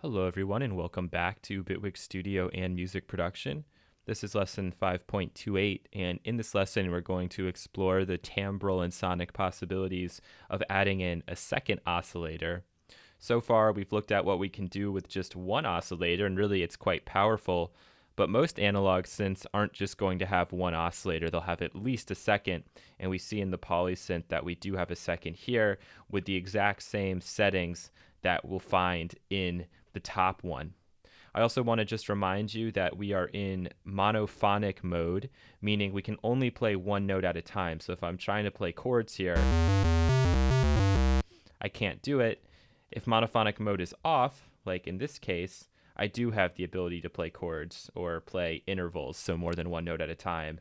Hello everyone and welcome back to Bitwig Studio and Music Production. This is lesson 5.28, and in this lesson we're going to explore the timbral and sonic possibilities of adding in a second oscillator. So far we've looked at what we can do with just one oscillator, and really it's quite powerful, but most analog synths aren't just going to have one oscillator, they'll have at least a second, and we see in the polysynth that we do have a second here with the exact same settings that we'll find in the top one. I also want to just remind you that we are in monophonic mode, meaning we can only play one note at a time. So if I'm trying to play chords here, I can't do it. If monophonic mode is off, like in this case, I do have the ability to play chords or play intervals, so more than one note at a time.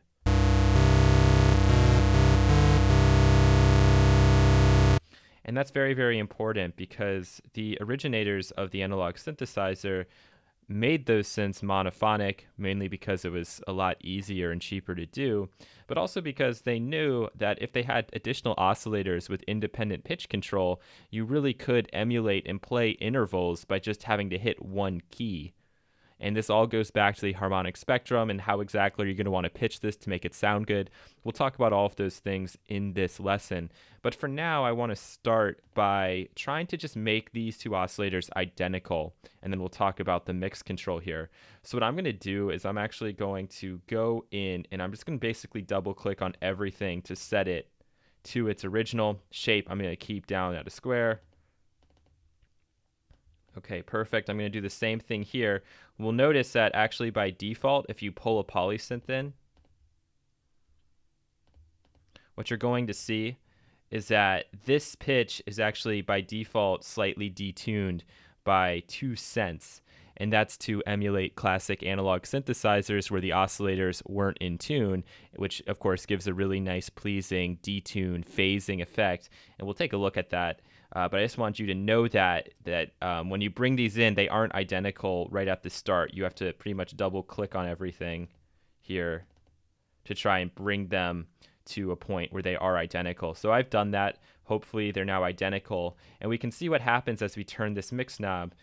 And that's very, very important because the originators of the analog synthesizer made those synths monophonic, mainly because it was a lot easier and cheaper to do, but also because they knew that if they had additional oscillators with independent pitch control, you really could emulate and play intervals by just having to hit one key. And this all goes back to the harmonic spectrum and how exactly you're going to want to pitch this to make it sound good. We'll talk about all of those things in this lesson. But for now, I want to start by trying to just make these two oscillators identical. And then we'll talk about the mix control here. So what I'm going to do is I'm actually going to go in and I'm just going to basically double click on everything to set it to its original shape. I'm going to keep down at a square. Okay, perfect. I'm going to do the same thing here. We'll notice that actually by default, if you pull a polysynth in, what you're going to see is that this pitch is actually by default slightly detuned by 2 cents. And that's to emulate classic analog synthesizers where the oscillators weren't in tune, which of course gives a really nice, pleasing detune phasing effect. And we'll take a look at that. But I just want you to know that when you bring these in, they aren't identical right at the start. You have to pretty much double click on everything here to try and bring them to a point where they are identical. So I've done that. Hopefully they're now identical. And we can see what happens as we turn this mix knob.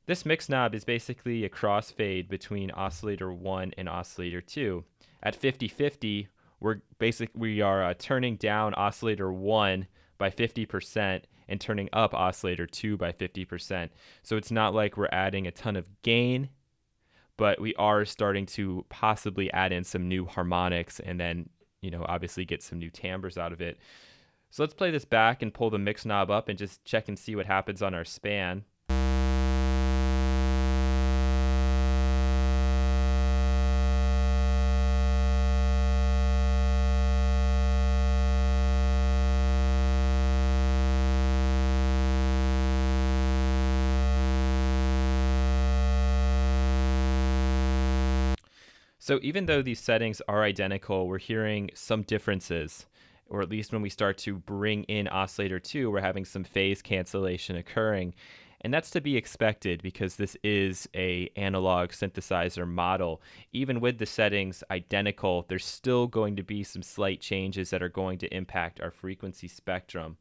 This mix knob is basically a crossfade between oscillator 1 and oscillator 2. At 50-50, we are turning down oscillator 1 by 50% and turning up oscillator 2 by 50%. So it's not like we're adding a ton of gain, but we are starting to possibly add in some new harmonics and then, obviously get some new timbres out of it. So let's play this back and pull the mix knob up and just check and see what happens on our span. So even though these settings are identical, we're hearing some differences, or at least when we start to bring in oscillator 2, we're having some phase cancellation occurring. And that's to be expected because this is an analog synthesizer model. Even with the settings identical, there's still going to be some slight changes that are going to impact our frequency spectrum.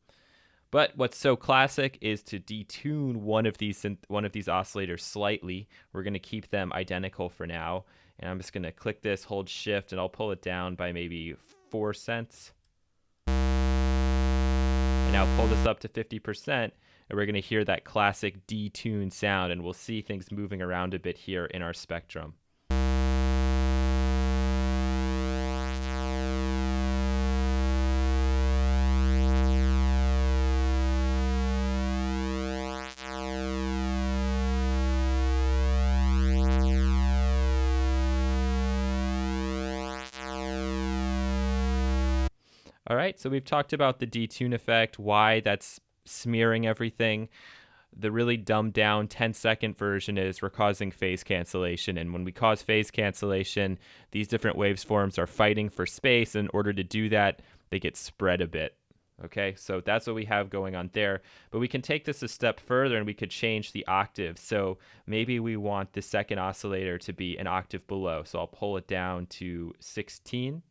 But what's so classic is to detune one of these oscillators slightly. We're going to keep them identical for now. And I'm just going to click this, hold shift, and I'll pull it down by maybe 4 cents. And now pull this up to 50%, and we're going to hear that classic detune sound, and we'll see things moving around a bit here in our spectrum. All right, so we've talked about the detune effect, why that's smearing everything. The really dumbed down 10-second version is we're causing phase cancellation. And when we cause phase cancellation, these different waveforms are fighting for space. In order to do that, they get spread a bit. Okay, so that's what we have going on there. But we can take this a step further and we could change the octave. So maybe we want the second oscillator to be an octave below. So I'll pull it down to 16.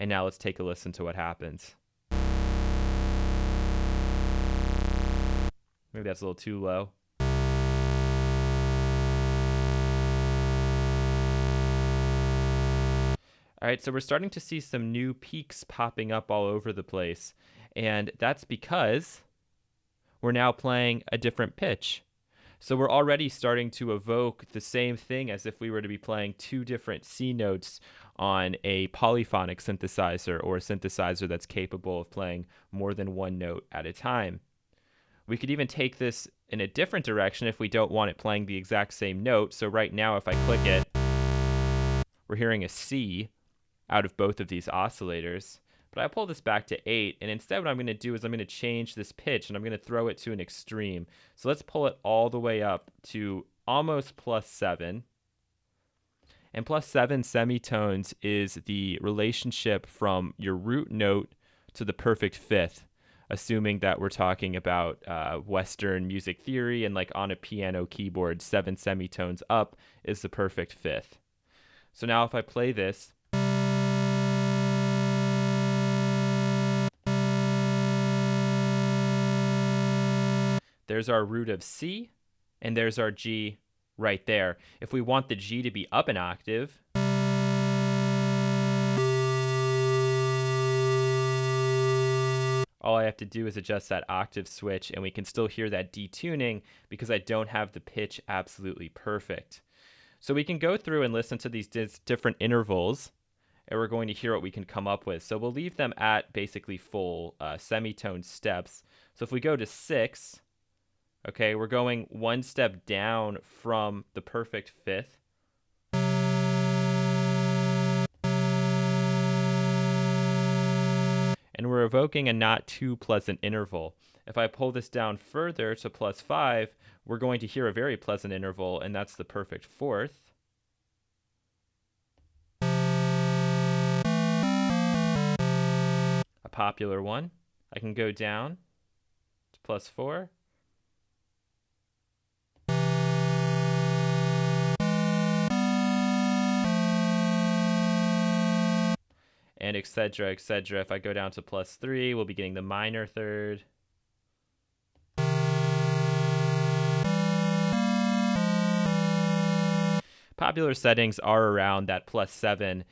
And now let's take a listen to what happens. Maybe that's a little too low. All right, so we're starting to see some new peaks popping up all over the place. And that's because we're now playing a different pitch. So we're already starting to evoke the same thing as if we were to be playing two different C notes on a polyphonic synthesizer or a synthesizer that's capable of playing more than one note at a time. We could even take this in a different direction if we don't want it playing the exact same note. So right now, if I click it, we're hearing a C out of both of these oscillators. But I pull this back to 8, and instead what I'm going to do is I'm going to change this pitch, and I'm going to throw it to an extreme. So let's pull it all the way up to almost +7. And +7 semitones is the relationship from your root note to the perfect fifth, assuming that we're talking about Western music theory, and like on a piano keyboard, 7 semitones up is the perfect fifth. So now if I play this, there's our root of C, and there's our G right there. If we want the G to be up an octave, all I have to do is adjust that octave switch, and we can still hear that detuning because I don't have the pitch absolutely perfect. So we can go through and listen to these different intervals, and we're going to hear what we can come up with. So we'll leave them at basically full semitone steps. So if we go to 6, okay, we're going one step down from the perfect fifth. And we're evoking a not too pleasant interval. If I pull this down further to +5, we're going to hear a very pleasant interval, and that's the perfect fourth. A popular one. I can go down to +4. And etc., etc. If I go down to +3, we'll be getting the minor third. Popular settings are around that +7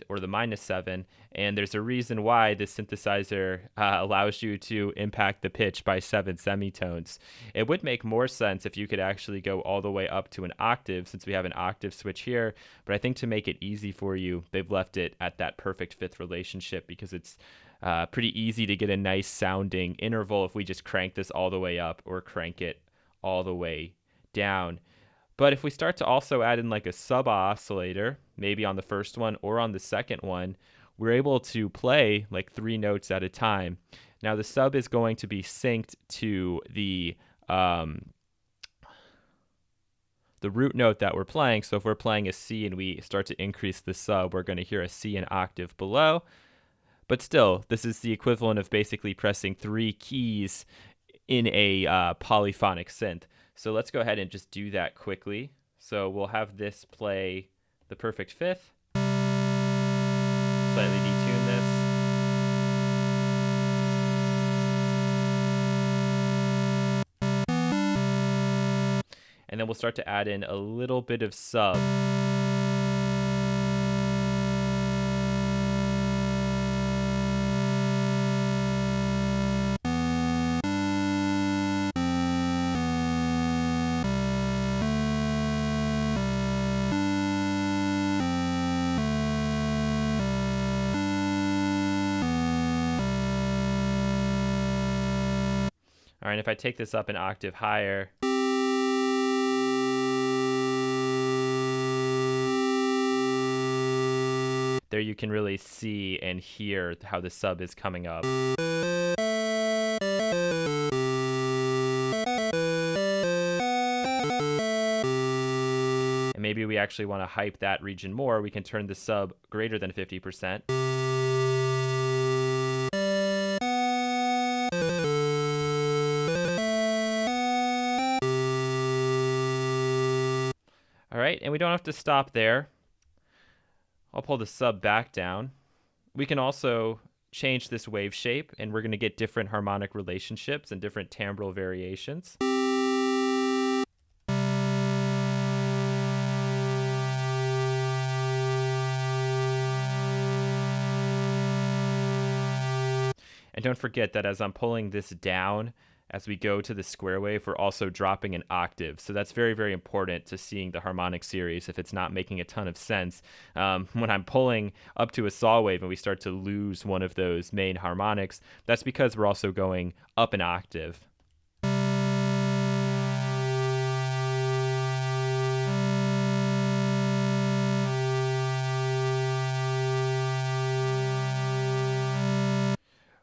or the -7, and there's a reason why this synthesizer allows you to impact the pitch by 7 semitones. It would make more sense if you could actually go all the way up to an octave, since we have an octave switch here, but I think to make it easy for you, they've left it at that perfect fifth relationship because it's pretty easy to get a nice sounding interval if we just crank this all the way up or crank it all the way down. But if we start to also add in like a sub oscillator, maybe on the first one or on the second one, we're able to play like 3 notes at a time. Now the sub is going to be synced to the root note that we're playing. So if we're playing a C and we start to increase the sub, we're going to hear a C an octave below. But still, this is the equivalent of basically pressing 3 keys in a polyphonic synth. So let's go ahead and just do that quickly. So we'll have this play the perfect fifth. Slightly detune this. And then we'll start to add in a little bit of sub. All right, if I take this up an octave higher, there you can really see and hear how the sub is coming up. And maybe we actually want to hype that region more. We can turn the sub greater than 50%. All right, and we don't have to stop there. I'll pull the sub back down. We can also change this wave shape, and we're going to get different harmonic relationships and different timbral variations. And don't forget that as I'm pulling this down, as we go to the square wave, we're also dropping an octave. So that's very, very important to seeing the harmonic series if it's not making a ton of sense. When I'm pulling up to a saw wave and we start to lose one of those main harmonics, that's because we're also going up an octave.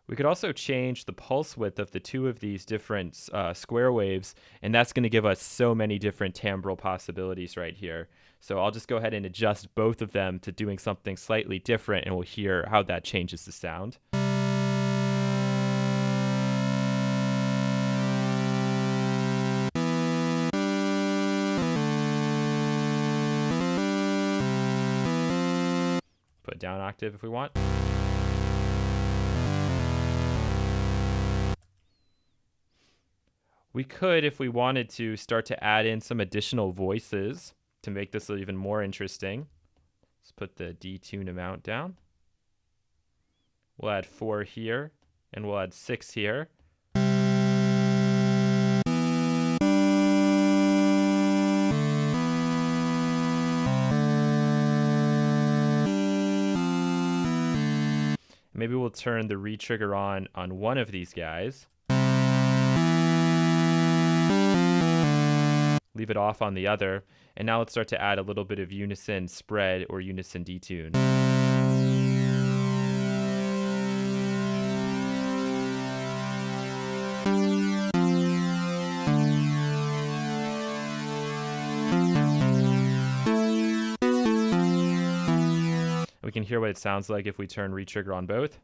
We could also change the pulse width of the two of these different square waves, and that's going to give us so many different timbral possibilities right here. So I'll just go ahead and adjust both of them to doing something slightly different, and we'll hear how that changes the sound. Put down an octave if we want. We could, if we wanted to, start to add in some additional voices to make this even more interesting. Let's put the detune amount down. We'll add 4 here, and we'll add 6 here. Maybe we'll turn the retrigger on one of these guys. Leave it off on the other, and now let's start to add a little bit of unison spread or unison detune. We can hear what it sounds like if we turn retrigger on both.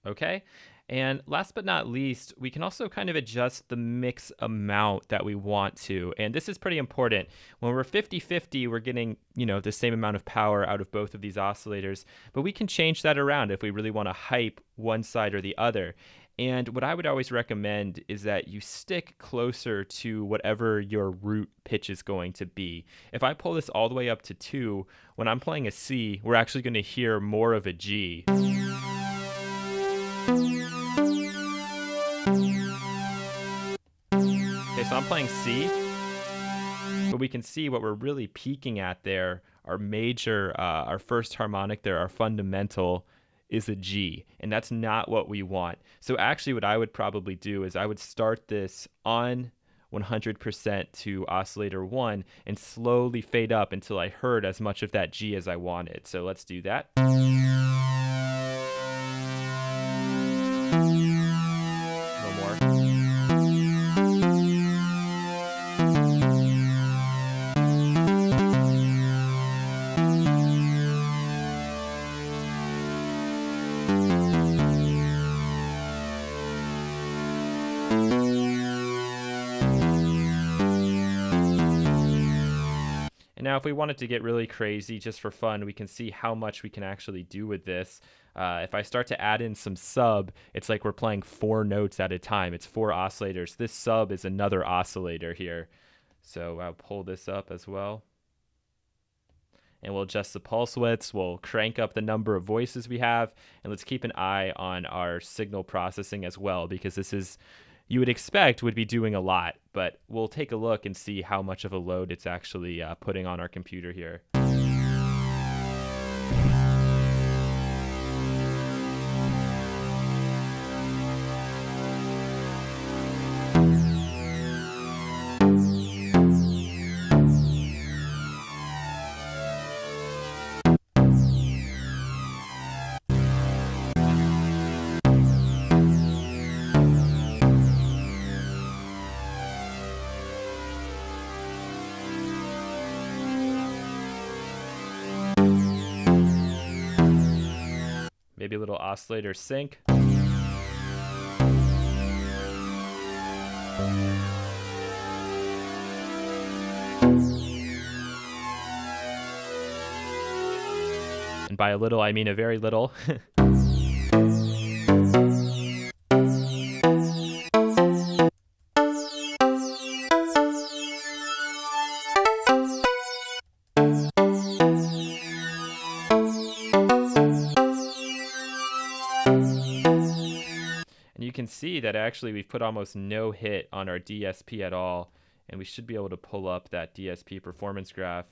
Okay, and last but not least, we can also kind of adjust the mix amount that we want to, and this is pretty important. When we're 50-50, we're getting, the same amount of power out of both of these oscillators, but we can change that around if we really want to hype one side or the other. And what I would always recommend is that you stick closer to whatever your root pitch is going to be. If I pull this all the way up to 2, when I'm playing a C, we're actually going to hear more of a G. Okay, so I'm playing C, but we can see what we're really peaking at there. Our major, our first harmonic there, our fundamental, is a G, and that's not what we want. So actually what I would probably do is I would start this on 100% to oscillator 1 and slowly fade up until I heard as much of that G as I wanted. So let's do that. Now, if we wanted to get really crazy just for fun, we can see how much we can actually do with this. If I start to add in some sub, it's like we're playing 4 notes at a time. It's 4 oscillators. This sub is another oscillator here. So I'll pull this up as well. And we'll adjust the pulse widths. We'll crank up the number of voices we have. And let's keep an eye on our signal processing as well, because this is, you would expect, would be doing a lot, but we'll take a look and see how much of a load it's actually putting on our computer here. Maybe a little oscillator sync. And by a little, I mean a very little. can see that actually we've put almost no hit on our DSP at all, and we should be able to pull up that DSP performance graph,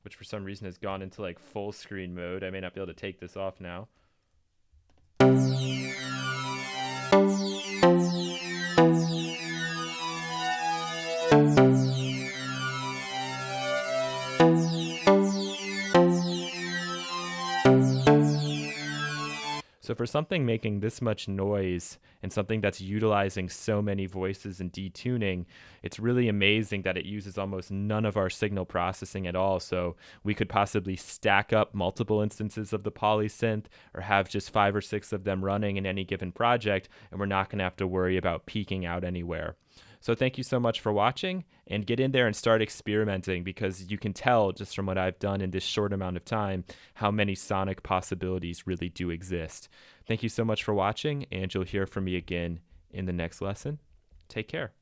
which for some reason has gone into like full screen mode. I may not be able to take this off now. So for something making this much noise and something that's utilizing so many voices and detuning, it's really amazing that it uses almost none of our signal processing at all. So we could possibly stack up multiple instances of the polysynth or have just 5 or 6 of them running in any given project, and we're not going to have to worry about peaking out anywhere. So thank you so much for watching, and get in there and start experimenting, because you can tell just from what I've done in this short amount of time how many sonic possibilities really do exist. Thank you so much for watching, and you'll hear from me again in the next lesson. Take care.